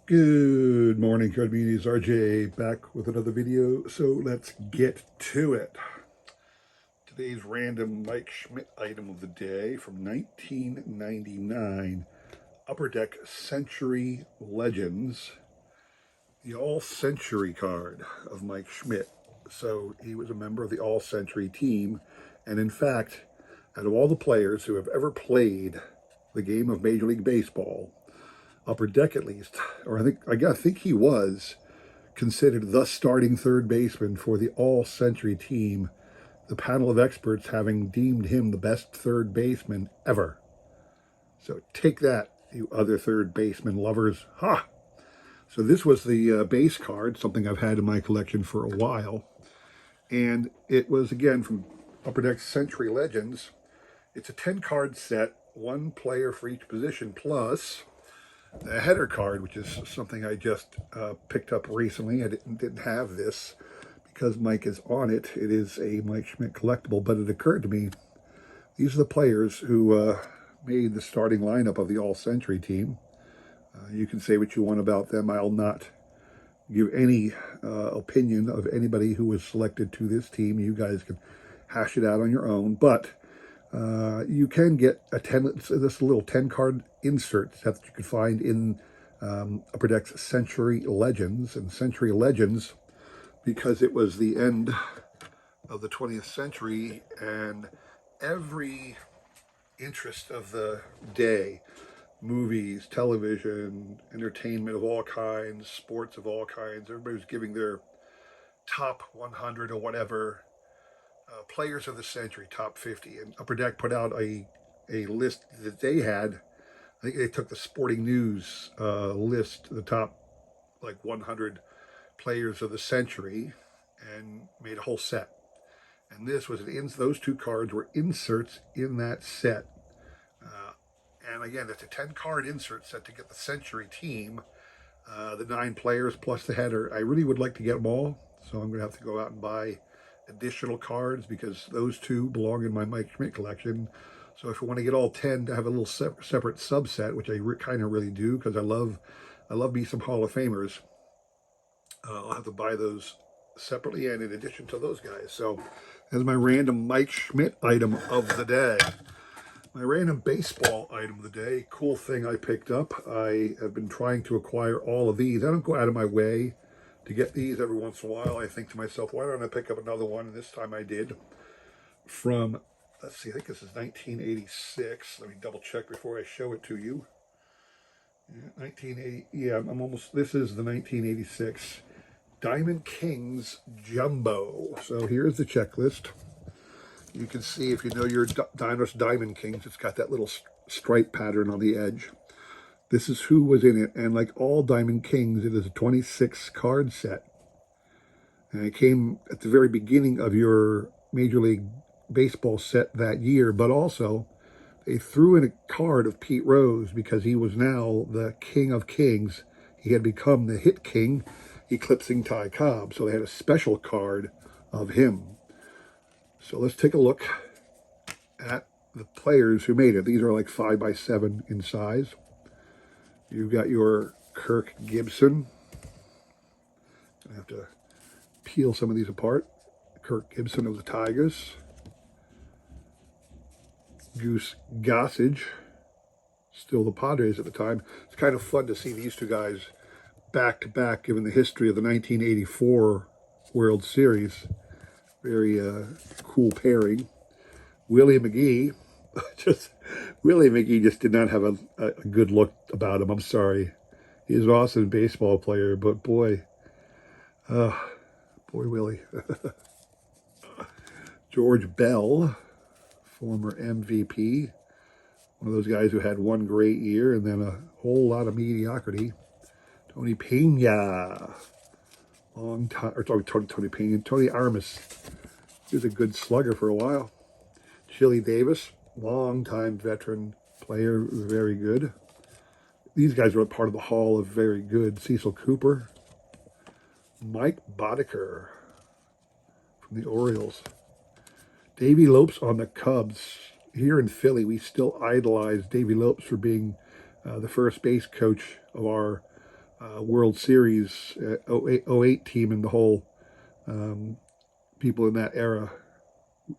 Good morning, Card Communities. RJ back with another video. So let's get to it. Today's random Mike Schmidt item of the day from 1999, Upper Deck Century Legends, the All-Century card of Mike Schmidt. So he was a member of the All-Century team, and in fact, out of all the players who have ever played the game of Major League Baseball, Upper Deck at least, or I think he was considered the starting third baseman for the all-century team, the panel of experts having deemed him the best third baseman ever. So take that, you other third baseman lovers. Ha! So this was the base card, something I've had in my collection for a while. And it was, again, from Upper Deck Century Legends. It's a 10-card set, one player for each position, plus the header card, which is something I just picked up recently. I didn't have this because Mike is on it. It is a Mike Schmidt collectible, but it occurred to me, these are the players who made the starting lineup of the All-Century team. You can say what you want about them. I'll not give any opinion of anybody who was selected to this team. You guys can hash it out on your own, but you can get this little 10-card insert set that you could find in Upper Deck's Century Legends. And Century Legends, because it was the end of the 20th century, and every interest of the day, movies, television, entertainment of all kinds, sports of all kinds, everybody was giving their top 100 or whatever players of the century, top 50, and Upper Deck put out a list that they had. I think they took the Sporting News list, the top like 100 players of the century, and made a whole set. And this was those two cards were inserts in that set. And again, it's a 10-card insert set to get the century team, the 9 players plus the header. I really would like to get them all, so I'm going to have to go out and buy additional cards because those two belong in my Mike Schmidt collection. So if I want to get all 10 to have a little separate subset, which I kind of really do because I love me some Hall of Famers, I'll have to buy those separately and in addition to those guys. So that's my random Mike Schmidt item of the day. My random baseball item of the day, cool thing I picked up. I have been trying to acquire all of these. I don't go out of my way to get these every once in a while. I think to myself, why don't I pick up another one? And this time I did. From, let's see, I think this is 1986. Let me double check before I show it to you. 1980, yeah, this is the 1986 Diamond Kings Jumbo. So here's the checklist. You can see, if you know your Diamond Kings, it's got that little stripe pattern on the edge. This is who was in it, and like all Diamond Kings, it is a 26-card set. And it came at the very beginning of your Major League Baseball set that year, but also they threw in a card of Pete Rose because he was now the King of Kings. He had become the hit king, eclipsing Ty Cobb, so they had a special card of him. So let's take a look at the players who made it. These are like 5x7 in size. You've got your Kirk Gibson. I have to peel some of these apart. Kirk Gibson of the Tigers. Goose Gossage, still the Padres at the time. It's kind of fun to see these two guys back to back, given the history of the 1984 World Series. Very cool pairing. Willie McGee. Willie McGee just did not have a good look about him. I'm sorry. He's an awesome baseball player, but boy, Willie. George Bell, former MVP. One of those guys who had one great year and then a whole lot of mediocrity. Tony Pena. Tony Pena. Tony Armas. He was a good slugger for a while. Chili Davis, long-time veteran player, very good. These guys were part of the Hall of Very Good. Cecil Cooper. Mike Boddicker from the Orioles. Davey Lopes on the Cubs. Here in Philly, we still idolize Davey Lopes for being the first base coach of our World Series 08 team and the whole people in that era.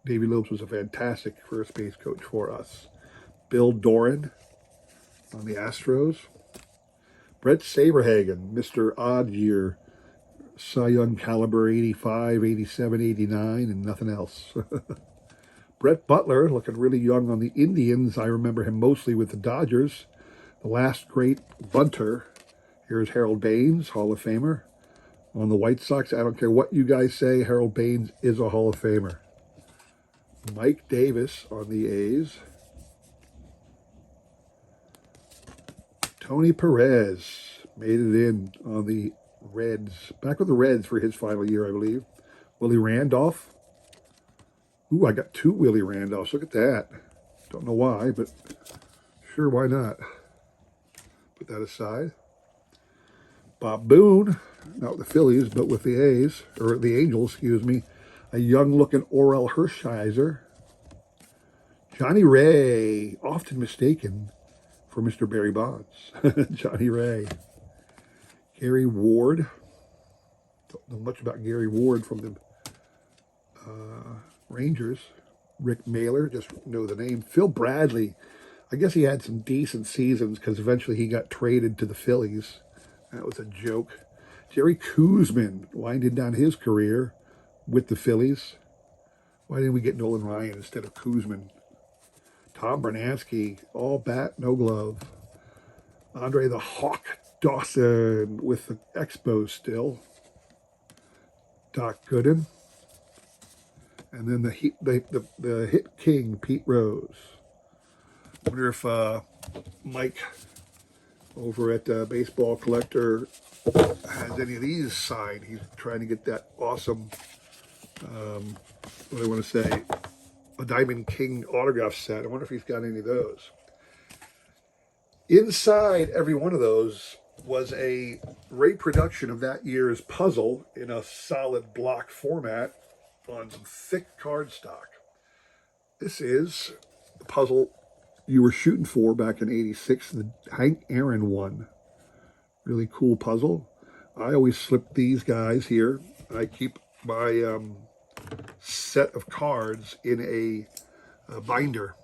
Davey Lopes was a fantastic first base coach for us. Bill Doran on the Astros. Brett Saberhagen, Mr. Odd Year, Cy Young caliber 85, 87, 89, and nothing else. Brett Butler, looking really young on the Indians. I remember him mostly with the Dodgers. The last great bunter. Here's Harold Baines, Hall of Famer. On the White Sox, I don't care what you guys say, Harold Baines is a Hall of Famer. Mike Davis on the A's. Tony Perez made it in on the Reds. Back with the Reds for his final year, I believe. Willie Randolph. Ooh, I got 2 Willie Randolphs. Look at that. Don't know why, but sure, why not? Put that aside. Bob Boone, not with the Phillies, but with the A's, or the Angels, excuse me. A young-looking Orel Hershiser. Johnny Ray, often mistaken for Mr. Barry Bonds. Johnny Ray. Gary Ward. Don't know much about Gary Ward from the Rangers. Rick Mailer, just know the name. Phil Bradley. I guess he had some decent seasons because eventually he got traded to the Phillies. That was a joke. Jerry Koosman winding down his career with the Phillies. Why didn't we get Nolan Ryan instead of Koosman? Tom Bernansky, all bat, no glove. Andre the Hawk Dawson with the Expos still. Doc Gooden. And then the hit king, Pete Rose. I wonder if Mike over at Baseball Collector has any of these signed. He's trying to get that awesome, what do I want to say, a Diamond King autograph set. I wonder if he's got any of those. Inside every one of those was a reproduction of that year's puzzle in a solid block format on some thick cardstock. This is the puzzle you were shooting for back in '86, the Hank Aaron one. Really cool puzzle. I always slip these guys here. I keep my set of cards in a binder.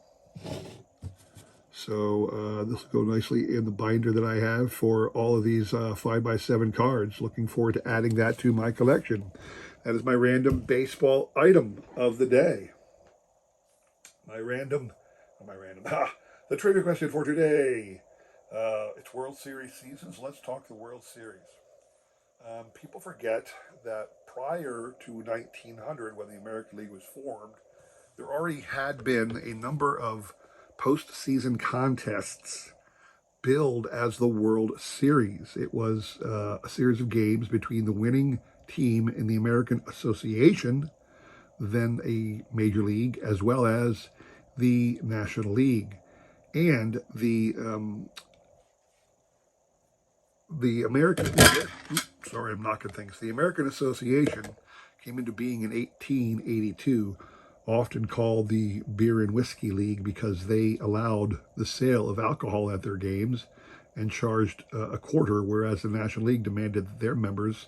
So this will go nicely in the binder that I have for all of these 5x7 cards. Looking forward to adding that to my collection. That is my random baseball item of the day. The trivia question for today. It's World Series season, so let's talk the World Series. People forget that prior to 1900, when the American League was formed, there already had been a number of postseason contests billed as the World Series. It was a series of games between the winning team in the American Association, then a major league, as well as the National League. And the American, sorry, I'm knocking things. The American Association came into being in 1882, often called the Beer and Whiskey League because they allowed the sale of alcohol at their games and charged a quarter, whereas the National League demanded that their members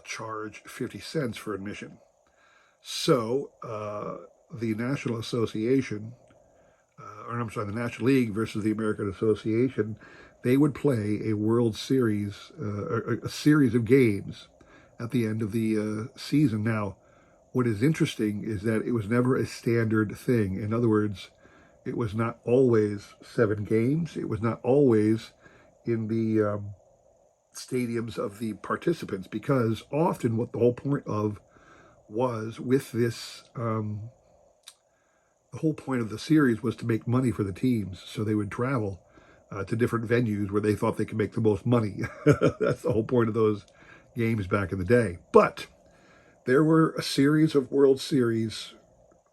charge 50 cents for admission. So the National Association, the National League versus the American Association, they would play a World Series, a series of games at the end of the season. Now, what is interesting is that it was never a standard thing. In other words, it was not always 7 games. It was not always in the stadiums of the participants, because often what the whole point of was with this, the whole point of the series was to make money for the teams. So they would travel to different venues where they thought they could make the most money. That's the whole point of those games back in the day. But there were a series of World Series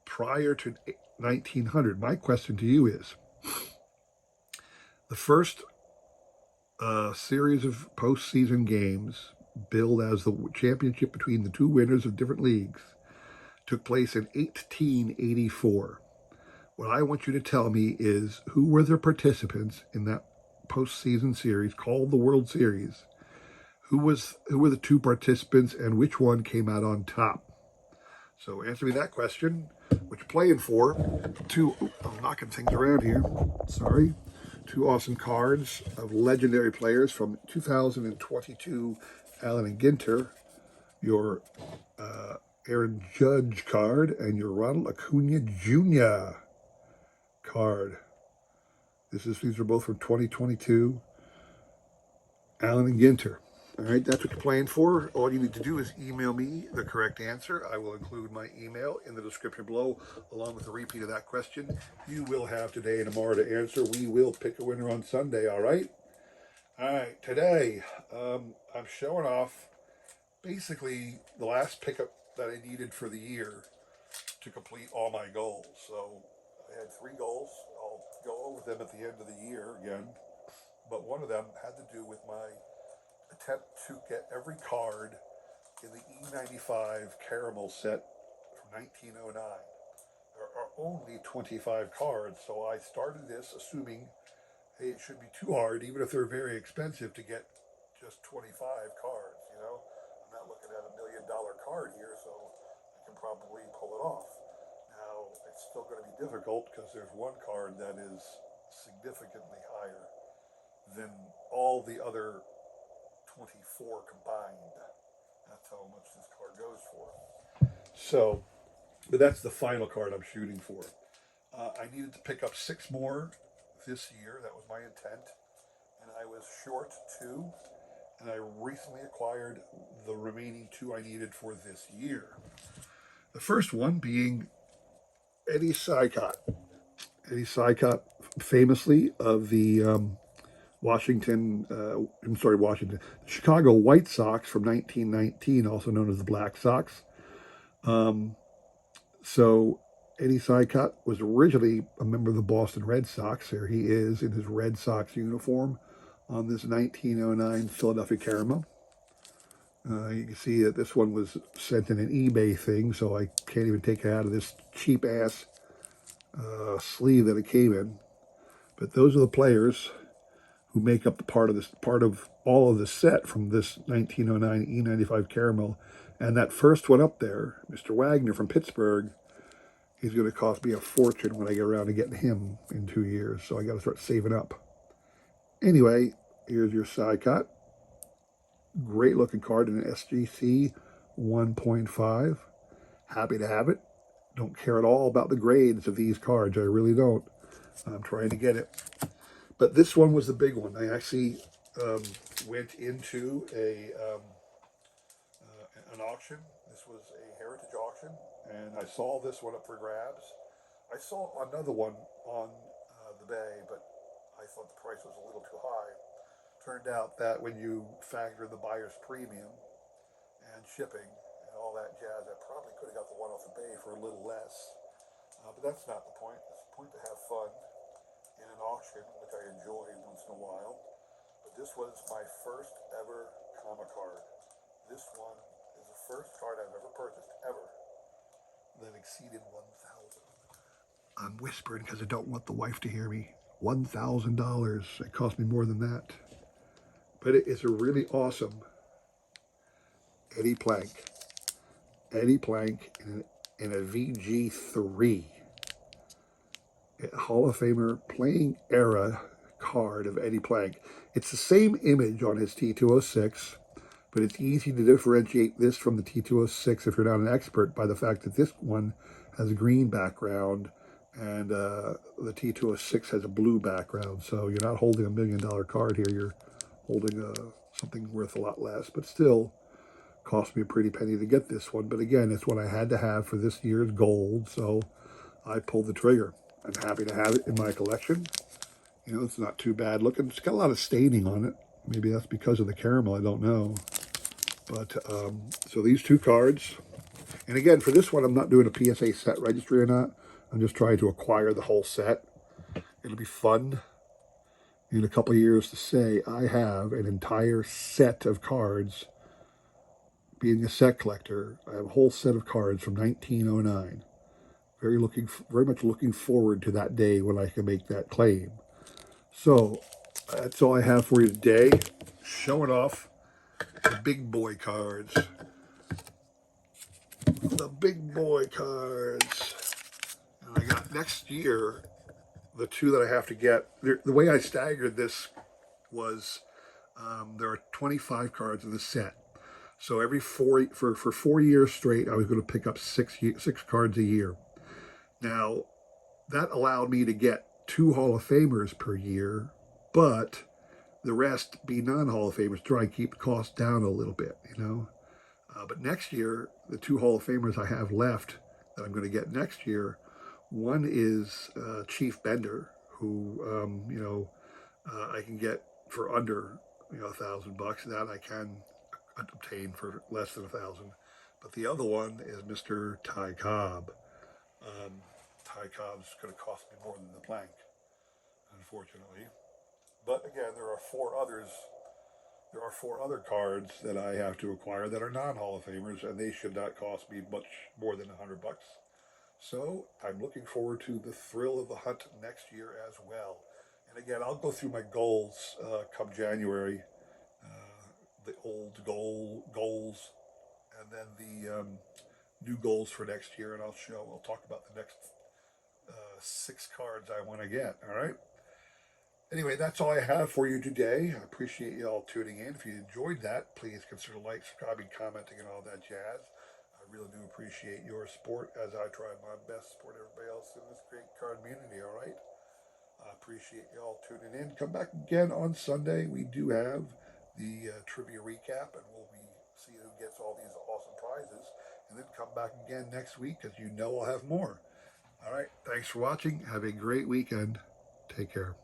prior to 1900. My question to you is, the first series of postseason games billed as the championship between the two winners of different leagues took place in 1884. What I want you to tell me is, who were the participants in that postseason series called the World Series Who were the two participants and which one came out on top? So answer me that question. What you're playing for? I'm knocking things around here. Sorry. Two awesome cards of legendary players from 2022. Allen and Ginter, your Aaron Judge card, and your Ronald Acuna Jr. card. These are both from 2022. Allen and Ginter. All right, that's what you're playing for. All you need to do is email me the correct answer. I will include my email in the description below, along with a repeat of that question. You will have today and tomorrow to answer. We will pick a winner on Sunday, all right? All right, today I'm showing off basically the last pickup that I needed for the year to complete all my goals. So I had 3 goals. I'll go over them at the end of the year again. But one of them had to do with my attempt to get every card in the E95 Caramel set from 1909. There are only 25 cards, so I started this assuming, hey, it should be too hard, even if they're very expensive, to get just 25 cards, you know? I'm not looking at $1 million card here, so I can probably pull it off. Now, it's still going to be difficult because there's one card that is significantly higher than all the other 24 combined. That's how much this card goes for. So, but that's the final card I'm shooting for. I needed to pick up 6 more this year. That was my intent. And I was short 2. And I recently acquired the remaining 2 I needed for this year. The first one being Eddie Cicote. Eddie Cicote, famously of the Chicago White Sox from 1919, also known as the Black Sox. So Eddie Cicote was originally a member of the Boston Red Sox. There he is in his Red Sox uniform on this 1909 Philadelphia Caramel. You can see that this one was sent in an eBay thing, so I can't even take it out of this cheap-ass sleeve that it came in. But those are the players who make up the part of all of the set from this 1909 E95 Caramel. And that first one up there, Mr. Wagner from Pittsburgh, he's going to cost me a fortune when I get around to getting him in 2 years. So I got to start saving up. Anyway, here's your Cicote. Great looking card in an SGC 1.5. Happy to have it. Don't care at all about the grades of these cards. I really don't. I'm trying to get it. But this one was the big one. I actually went into an auction. This was a heritage auction, and I saw this one up for grabs. I saw another one on the bay, but I thought the price was a little too high. Turned out that when you factor the buyer's premium and shipping and all that jazz, I probably could have got the one off the bay for a little less. But that's not the point. It's the point to have fun in an auction, which I enjoy once in a while. But this was my first ever comic card. This one is the first card I've ever purchased, ever, that exceeded $1,000. I'm whispering because I don't want the wife to hear me. $1,000. It cost me more than that. But it is a really awesome Eddie Plank. Eddie Plank in a VG3. A Hall of Famer playing era card of Eddie Plank. It's the same image on his T206, but it's easy to differentiate this from the T206 if you're not an expert by the fact that this one has a green background and the T206 has a blue background. So you're not holding $1 million card here. You're holding something worth a lot less, but still cost me a pretty penny to get this one. But again, it's what I had to have for this year's gold, so I pulled the trigger. I'm happy to have it in my collection. You know, it's not too bad looking. It's got a lot of staining on it. Maybe that's because of the caramel, I don't know. But, so these 2 cards. And again, for this one, I'm not doing a PSA set registry or not. I'm just trying to acquire the whole set. It'll be fun in a couple of years to say I have an entire set of cards. Being a set collector, I have a whole set of cards from 1909. Very much looking forward to that day when I can make that claim. So that's all I have for you today. Showing off the big boy cards. The big boy cards. And I got next year, the two that I have to get. The way I staggered this was there are 25 cards in the set. So every for 4 years straight, I was going to pick up six cards a year. Now, that allowed me to get 2 Hall of Famers per year, but the rest be non-Hall of Famers, try and keep the cost down a little bit, you know. But next year, the 2 Hall of Famers I have left that I'm going to get next year, one is Chief Bender, who, I can get for under, $1,000. That I can obtain for less than 1,000. But the other one is Mr. Ty Cobb. Ty Cobb's going to cost me more than the blank, unfortunately. But again, there are four other cards that I have to acquire that are non-Hall of Famers, and they should not cost me much more than $100. So I'm looking forward to the thrill of the hunt next year as well. And again, I'll go through my goals come January, the old goals, and then the new goals for next year, and I'll talk about the next 6 cards I want to get. All right. Anyway, that's all I have for you today. I appreciate you all tuning in. If you enjoyed that, please consider subscribing, commenting, and all that jazz. I really do appreciate your support as I try my best to support everybody else in this great card community, all right? I appreciate you all tuning in. Come back again on Sunday. We do have the trivia recap, and we'll be seeing who gets all these awesome prizes. And then come back again next week, because I'll have more. All right, thanks for watching. Have a great weekend. Take care.